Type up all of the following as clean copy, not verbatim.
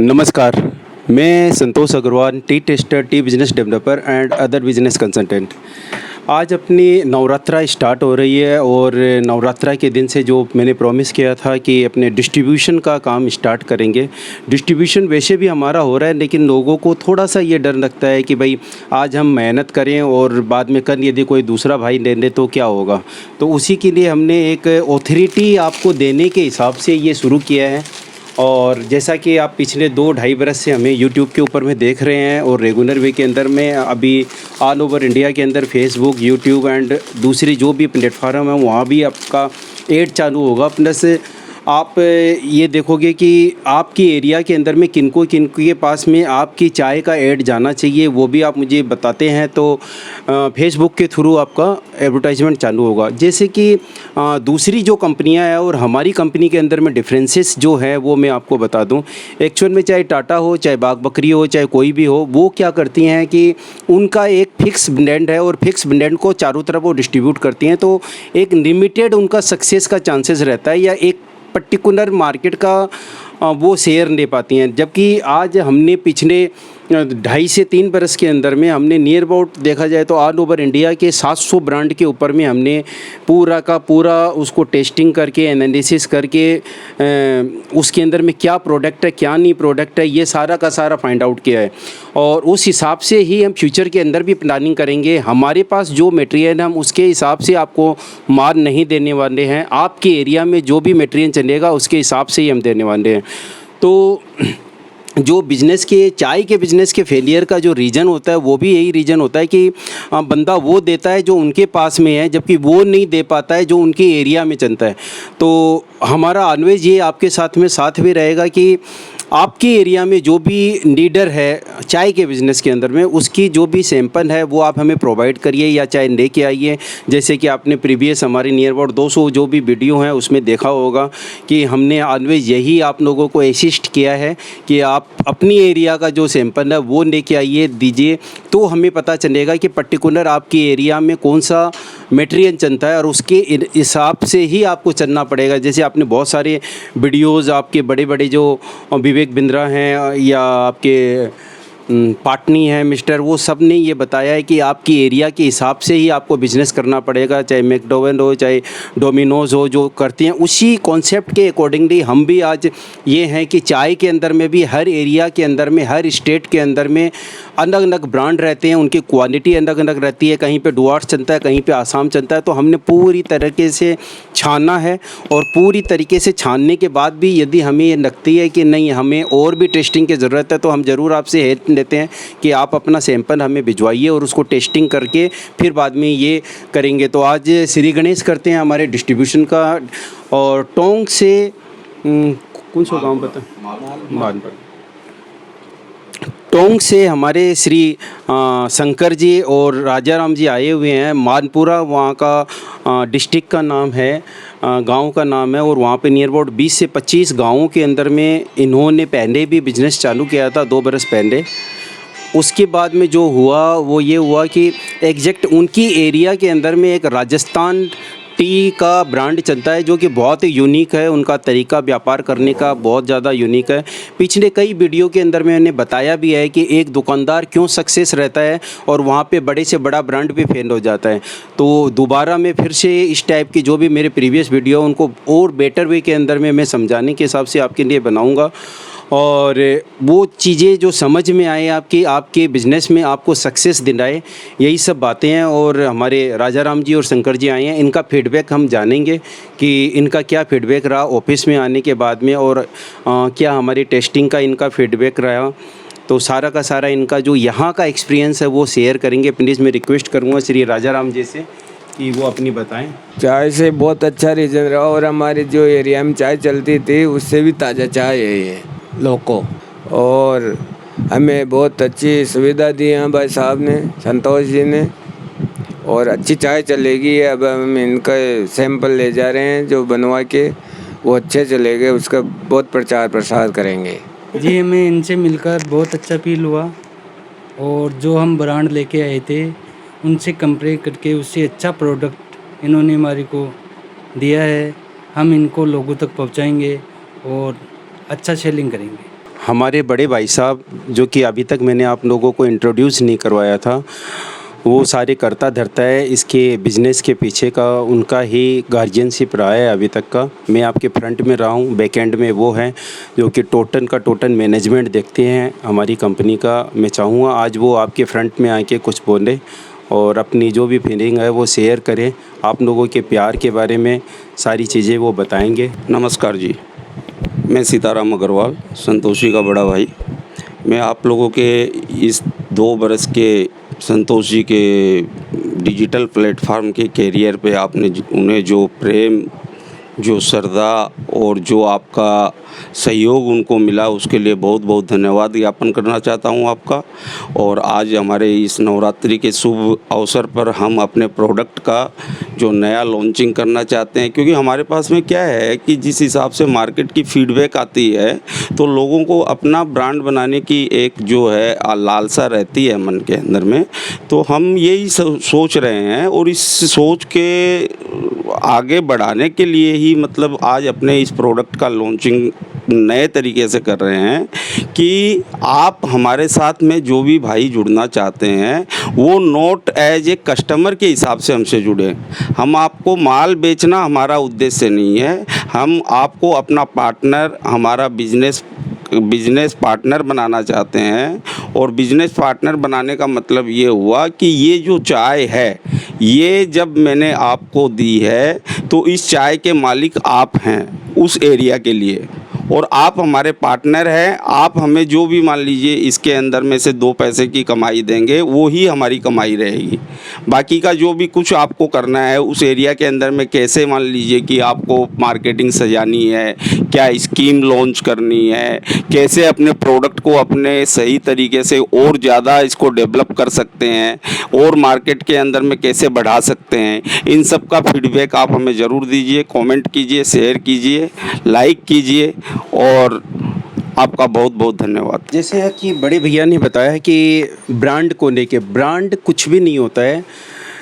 नमस्कार, मैं Santosh Agarwal, tea taster, tea business developer and other business consultant. आज अपनी नवरात्रा स्टार्ट हो रही है और नवरात्रा के दिन से जो मैंने प्रॉमिस किया था कि अपने डिस्ट्रीब्यूशन का काम स्टार्ट करेंगे। डिस्ट्रीब्यूशन वैसे भी हमारा हो रहा है, लेकिन लोगों को थोड़ा-सा ये डर लगता है कि भई आज हम मेहनत करें और बाद में कल यदि कोई दूसरा भाई ले ले तो क्या होगा? तो उसी के लिए हमने एक ऑथोरिटी आपको देने के हिसाब से ये शुरू किया है। और जैसा कि आप पिछले 2 ढाई बरस से हमें यूट्यूब के ऊपर में देख रहे हैं और रेगुलर वे के अंदर में अभी ऑल ओवर इंडिया के अंदर फेसबुक, यूट्यूब एंड दूसरी जो भी प्लेटफार्म है वहाँ भी आपका ऐड चालू होगा। प्लस आप ये देखोगे कि आपकी एरिया के अंदर में किनको के पास में आपकी चाय का ऐड जाना चाहिए, वो भी आप मुझे बताते हैं तो फेसबुक के थ्रू आपका एडवर्टाइजमेंट चालू होगा। जैसे कि दूसरी जो कंपनियां हैं और हमारी कंपनी के अंदर में डिफरेंसेस जो है वो मैं आपको बता दूं। एक्चुअल में चाहे टाटा हो, चाहे बाग बकरी हो, चाहे कोई भी हो, वो क्या करती हैं कि उनका एक फिक्स ब्रांड है और फिक्स ब्रांड को चारों तरफ वो डिस्ट्रीब्यूट करती हैं, तो एक लिमिटेड उनका सक्सेस का चांसेस रहता है या एक पर्टिकुलर मार्केट का वो शेयर ले पाती हैं। जबकि आज हमने पिछले 2.5 से 3 बरस के अंदर में हमने नियर अबाउट देखा जाए तो ऑल ओवर इंडिया के 700 ब्रांड के ऊपर में हमने पूरा का पूरा उसको टेस्टिंग करके एनालिसिस करके उसके अंदर में क्या प्रोडक्ट है, क्या नहीं प्रोडक्ट है, ये सारा का सारा फाइंड आउट किया है। और उस हिसाब से ही हम फ्यूचर के अंदर भी प्लानिंग करेंगे। हमारे पास जो मटेरियल हम उसके हिसाब से आपको माल नहीं देने वाले हैं। आपके एरिया में जो भी मटेरियल चलेगा उसके हिसाब से ही हम देने वाले हैं। तो जो बिज़नेस के चाय के बिज़नेस के फेलियर का जो रीज़न होता है वो भी यही रीज़न होता है कि बंदा वो देता है जो उनके पास में है, जबकि वो नहीं दे पाता है जो उनके एरिया में चलता है। तो हमारा ऑलवेज ये आपके साथ में साथ भी रहेगा कि आपके एरिया में जो भी लीडर है चाय के बिज़नेस के अंदर में, उसकी जो भी सैंपल है वो आप हमें प्रोवाइड करिए या चाहे लेके आइए। जैसे कि आपने प्रीवियस हमारे नियर अबाउट 200 जो भी वीडियो हैं उसमें देखा होगा कि हमने ऑलवेज यही आप लोगों को असिस्ट किया है कि आप अपनी एरिया का जो सैंपल है वो लेके आइए, दीजिए, तो हमें पता चलेगा कि पर्टिकुलर आपके एरिया में कौन सा मटेरियल चलता है और उसके हिसाब से ही आपको चलना पड़ेगा। जैसे आपने बहुत सारे वीडियोज़ आपके बड़े बड़े जो विवेक बिंद्रा हैं या आपके पाटनी है मिस्टर, वो सब ने ये बताया है कि आपकी एरिया के हिसाब से ही आपको बिज़नेस करना पड़ेगा। चाहे मैकडोवेल हो, चाहे डोमिनोज़ हो, जो करती हैं उसी कॉन्सेप्ट के अकॉर्डिंगली हम भी आज ये हैं कि चाय के अंदर में भी हर एरिया के अंदर में, हर स्टेट के अंदर में अलग अलग ब्रांड रहते हैं, उनकी क्वालिटी अलग अलग रहती है। कहीं पे डुआर्स चलता है, कहीं पे आसाम चलता है। तो हमने पूरी तरीके से छाना है और पूरी तरीके से छानने के बाद भी यदि हमें ये लगती है कि नहीं हमें और भी टेस्टिंग की ज़रूरत है तो हम ज़रूर आपसे हेल्प लेते हैं कि आप अपना सैंपल हमें भिजवाइए और उसको टेस्टिंग करके फिर बाद में ये करेंगे। तो आज श्री गणेश करते हैं हमारे डिस्ट्रीब्यूशन का। और टोंक से कौन सा गाँव पता मालपुरा, टोंक से हमारे श्री शंकर जी और राजा राम जी आए हुए हैं। मानपुरा वहाँ का डिस्ट्रिक्ट का नाम है, गांव का नाम है, और वहाँ पे नियर अबाउट 20 से 25 गाँवों के अंदर में इन्होंने पहले भी बिज़नेस चालू किया था 2 बरस पहले। उसके बाद में जो हुआ वो ये हुआ कि एग्जैक्ट उनकी एरिया के अंदर में एक राजस्थान टी का ब्रांड चलता है जो कि बहुत ही यूनिक है। उनका तरीका व्यापार करने का बहुत ज़्यादा यूनिक है। पिछले कई वीडियो के अंदर मैंने बताया भी है कि एक दुकानदार क्यों सक्सेस रहता है और वहाँ पे बड़े से बड़ा ब्रांड भी फेल हो जाता है। तो दोबारा मैं फिर से इस टाइप की जो भी मेरे प्रीवियस वीडियो उनको और बेटर वे के अंदर में मैं समझाने के हिसाब से आपके लिए बनाऊँगा और वो चीज़ें जो समझ में आए आपके बिज़नेस में आपको सक्सेस दिलाए, यही सब बातें हैं। और हमारे राजा राम जी और शंकर जी आए हैं, इनका फीडबैक हम जानेंगे कि इनका क्या फीडबैक रहा ऑफिस में आने के बाद में और क्या हमारी टेस्टिंग का इनका फीडबैक रहा। तो सारा का सारा इनका जो यहाँ का एक्सपीरियंस है वो शेयर करेंगे। प्लीज़ मैं रिक्वेस्ट करूँगा श्री राजा राम जी से कि वो अपनी बताएं। चाय से बहुत अच्छा रिजल्ट रहा और हमारे जो एरिया में चाय चलती थी उससे भी ताज़ा चाय है ये लोको, और हमें बहुत अच्छी सुविधा दी है भाई साहब ने, संतोष जी ने, और अच्छी चाय चलेगी। अब हम इनका सैंपल ले जा रहे हैं जो बनवा के, वो अच्छे चलेंगे, उसका बहुत प्रचार प्रसार करेंगे। जी हमें इनसे मिलकर बहुत अच्छा फील हुआ और जो हम ब्रांड लेके आए थे उनसे कंपेयर करके उससे अच्छा प्रोडक्ट इन्होंने हमारे को दिया है। हम इनको लोगों तक पहुंचाएंगे और अच्छा सेलिंग करेंगे। हमारे बड़े भाई साहब जो कि अभी तक मैंने आप लोगों को इंट्रोड्यूस नहीं करवाया था, वो सारे करता धरता है इसके बिज़नेस के पीछे का, उनका ही गार्जियनशिप रहा है अभी तक का। मैं आपके फ्रंट में रहा हूँ, बैक एंड में वो हैं जो कि टोटल मैनेजमेंट देखते हैं हमारी कंपनी का। मैं चाहूँगा आज वो आपके फ्रंट में आके कुछ बोलें और अपनी जो भी फीलिंग है वो शेयर करें। आप लोगों के प्यार के बारे में सारी चीज़ें वो बताएंगे। नमस्कार जी, मैं सीताराम अग्रवाल, संतोषी का बड़ा भाई। मैं आप लोगों के इस 2 बरस के संतोष जी के डिजिटल प्लेटफार्म के कैरियर पे आपने उन्हें जो प्रेम, जो श्रद्धा और जो आपका सहयोग उनको मिला, उसके लिए बहुत बहुत धन्यवाद ज्ञापन करना चाहता हूं आपका। और आज हमारे इस नवरात्रि के शुभ अवसर पर हम अपने प्रोडक्ट का जो नया लॉन्चिंग करना चाहते हैं, क्योंकि हमारे पास में क्या है कि जिस हिसाब से मार्केट की फीडबैक आती है तो लोगों को अपना ब्रांड बनाने की एक जो है लालसा रहती है मन के अंदर में। तो हम यही सोच रहे हैं और इस सोच के आगे बढ़ाने के लिए ही मतलब आज अपने इस प्रोडक्ट का लॉन्चिंग नए तरीके से कर रहे हैं कि आप हमारे साथ में जो भी भाई जुड़ना चाहते हैं वो नॉट एज ए कस्टमर के हिसाब से हमसे जुड़े। हम आपको माल बेचना हमारा उद्देश्य नहीं है, हम आपको अपना पार्टनर, हमारा बिजनेस पार्टनर बनाना चाहते हैं। और बिजनेस पार्टनर बनाने का मतलब ये हुआ कि ये जो चाय है, ये जब मैंने आपको दी है तो इस चाय के मालिक आप हैं उस एरिया के लिए, और आप हमारे पार्टनर हैं। आप हमें जो भी मान लीजिए इसके अंदर में से 2 पैसे की कमाई देंगे, वो ही हमारी कमाई रहेगी। बाकी का जो भी कुछ आपको करना है उस एरिया के अंदर में, कैसे मान लीजिए कि आपको मार्केटिंग सजानी है, क्या स्कीम लॉन्च करनी है, कैसे अपने प्रोडक्ट को अपने सही तरीके से और ज़्यादा इसको डेवलप कर सकते हैं और मार्केट के अंदर में कैसे बढ़ा सकते हैं, इन सब का फीडबैक आप हमें ज़रूर दीजिए, कमेंट कीजिए, शेयर कीजिए, लाइक कीजिए और आपका बहुत बहुत धन्यवाद। जैसे कि बड़े भैया ने बताया कि ब्रांड को लेके, ब्रांड कुछ भी नहीं होता है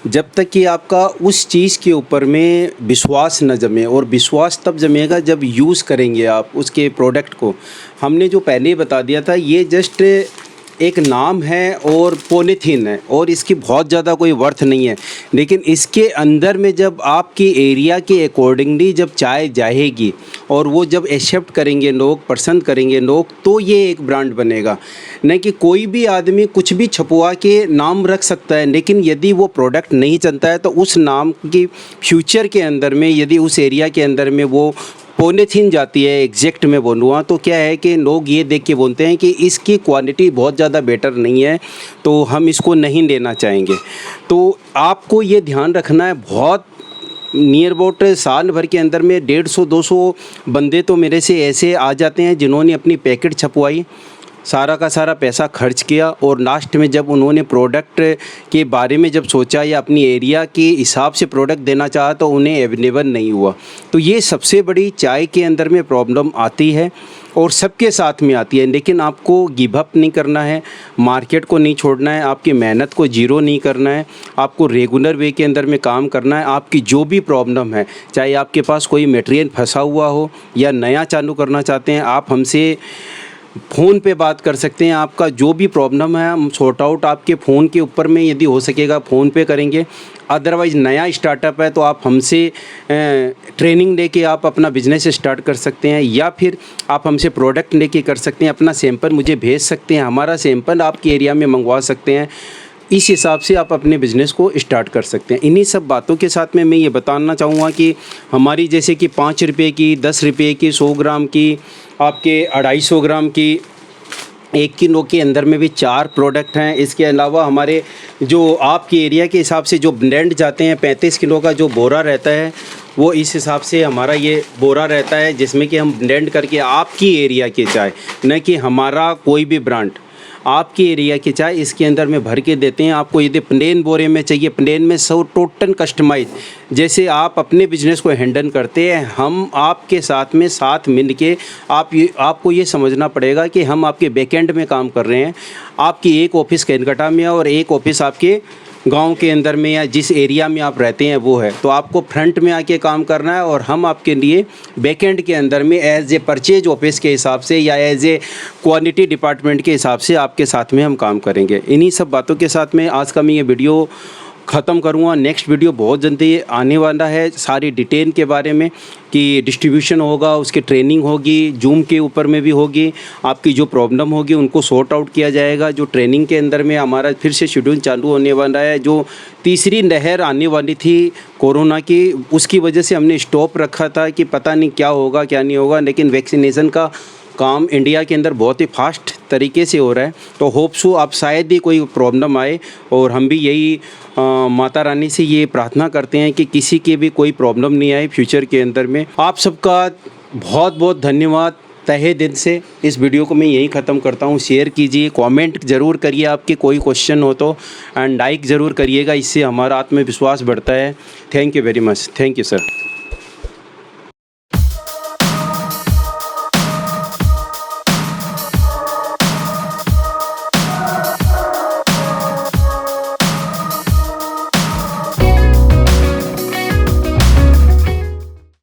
जब तक कि आपका उस चीज़ के ऊपर में विश्वास न जमे, और विश्वास तब जमेगा जब यूज़ करेंगे आप उसके प्रोडक्ट को। हमने जो पहले ही बता दिया था, ये जस्ट एक नाम है और पॉलीथीन है और इसकी बहुत ज़्यादा कोई वर्थ नहीं है, लेकिन इसके अंदर में जब आपकी एरिया के अकॉर्डिंगली जब चाय जाएगी और वो जब एक्सेप्ट करेंगे लोग, पसंद करेंगे लोग, तो ये एक ब्रांड बनेगा। नहीं कि कोई भी आदमी कुछ भी छपवा के नाम रख सकता है, लेकिन यदि वो प्रोडक्ट नहीं चलता है तो उस नाम की फ्यूचर के अंदर में, यदि उस एरिया के अंदर में वो पॉलीथीन जाती है, एग्जैक्ट में बोलूँगा तो क्या है कि लोग ये देख के बोलते हैं कि इसकी क्वालिटी बहुत ज़्यादा बेटर नहीं है तो हम इसको नहीं लेना चाहेंगे। तो आपको ये ध्यान रखना है, बहुत नियर अबाउट साल भर के अंदर में 150-200 बंदे तो मेरे से ऐसे आ जाते हैं जिन्होंने अपनी पैकेट छपवाई, सारा का सारा पैसा खर्च किया, और लास्ट में जब उन्होंने प्रोडक्ट के बारे में जब सोचा या अपनी एरिया के हिसाब से प्रोडक्ट देना चाहा तो उन्हें अवेलेबल नहीं हुआ। तो ये सबसे बड़ी चाय के अंदर में प्रॉब्लम आती है और सबके साथ में आती है। लेकिन आपको गिव अप नहीं करना है, मार्केट को नहीं छोड़ना है, आपकी मेहनत को जीरो नहीं करना है, आपको रेगुलर वे के अंदर में काम करना है। आपकी जो भी प्रॉब्लम है, चाहे आपके पास कोई मटेरियल फंसा हुआ हो या नया चालू करना चाहते हैं, आप हमसे फ़ोन पे बात कर सकते हैं। आपका जो भी प्रॉब्लम है हम सॉर्ट आउट आपके फ़ोन के ऊपर में, यदि हो सकेगा फ़ोन पे करेंगे। अदरवाइज़ नया स्टार्टअप है तो आप हमसे ट्रेनिंग लेके आप अपना बिज़नेस स्टार्ट कर सकते हैं, या फिर आप हमसे प्रोडक्ट लेके कर सकते हैं। अपना सैंपल मुझे भेज सकते हैं, हमारा सैंपल आपके एरिया में मंगवा सकते हैं। इस हिसाब से आप अपने बिज़नेस को स्टार्ट कर सकते हैं। इन्हीं सब बातों के साथ में मैं ये बताना चाहूँगा कि हमारी जैसे कि 5 रुपये की, 10 रुपये की, 100 ग्राम की, आपके 250 ग्राम की, 1 किलो के अंदर में भी 4 प्रोडक्ट हैं। इसके अलावा हमारे जो आपके एरिया के हिसाब से जो ब्लेंड जाते हैं, 35 किलो का जो बोरा रहता है, वो इस हिसाब से हमारा ये बोरा रहता है जिसमें कि हम ब्लेंड करके आपकी एरिया की चाय, न कि हमारा कोई भी ब्रांड, आपके एरिया की चाय इसके अंदर में भर के देते हैं। आपको यदि प्लेन बोरे में चाहिए, प्लेन में सब टोटल कस्टमाइज, जैसे आप अपने बिज़नेस को हैंडल करते हैं, हम आपके साथ में साथ मिल के आपको ये समझना पड़ेगा कि हम आपके बैकएंड में काम कर रहे हैं। आपकी एक ऑफ़िस कैलकाटा में है और एक ऑफ़िस आपके गांव के अंदर में या जिस एरिया में आप रहते हैं वो है, तो आपको फ्रंट में आके काम करना है और हम आपके लिए बैकएंड के अंदर में एज ए परचेज ऑफिस के हिसाब से या एज ए क्वालिटी डिपार्टमेंट के हिसाब से आपके साथ में हम काम करेंगे। इन्हीं सब बातों के साथ में आज का मैं ये वीडियो ख़त्म करूँगा। नेक्स्ट वीडियो बहुत जल्दी आने वाला है, सारी डिटेल के बारे में कि डिस्ट्रीब्यूशन होगा, उसकी ट्रेनिंग होगी, जूम के ऊपर में भी होगी, आपकी जो प्रॉब्लम होगी उनको सॉर्ट आउट किया जाएगा। जो ट्रेनिंग के अंदर में हमारा फिर से शेड्यूल चालू होने वाला है, जो तीसरी लहर आने वाली थी कोरोना की, उसकी वजह से हमने स्टॉप रखा था कि पता नहीं क्या होगा क्या नहीं होगा, लेकिन वैक्सीनेशन का काम इंडिया के अंदर बहुत ही फास्ट तरीके से हो रहा है। तो होप्सो आप शायद ही कोई प्रॉब्लम आए, और हम भी यही माता रानी से ये प्रार्थना करते हैं कि किसी की भी कोई प्रॉब्लम नहीं आए फ्यूचर के अंदर में। आप सबका बहुत बहुत धन्यवाद तहे दिल से। इस वीडियो को मैं यहीं ख़त्म करता हूँ। शेयर कीजिए, कमेंट ज़रूर करिए आपके कोई क्वेश्चन हो तो, एंड लाइक ज़रूर करिएगा, इससे हमारा आत्मविश्वास बढ़ता है। Thank you very much. Thank you sir.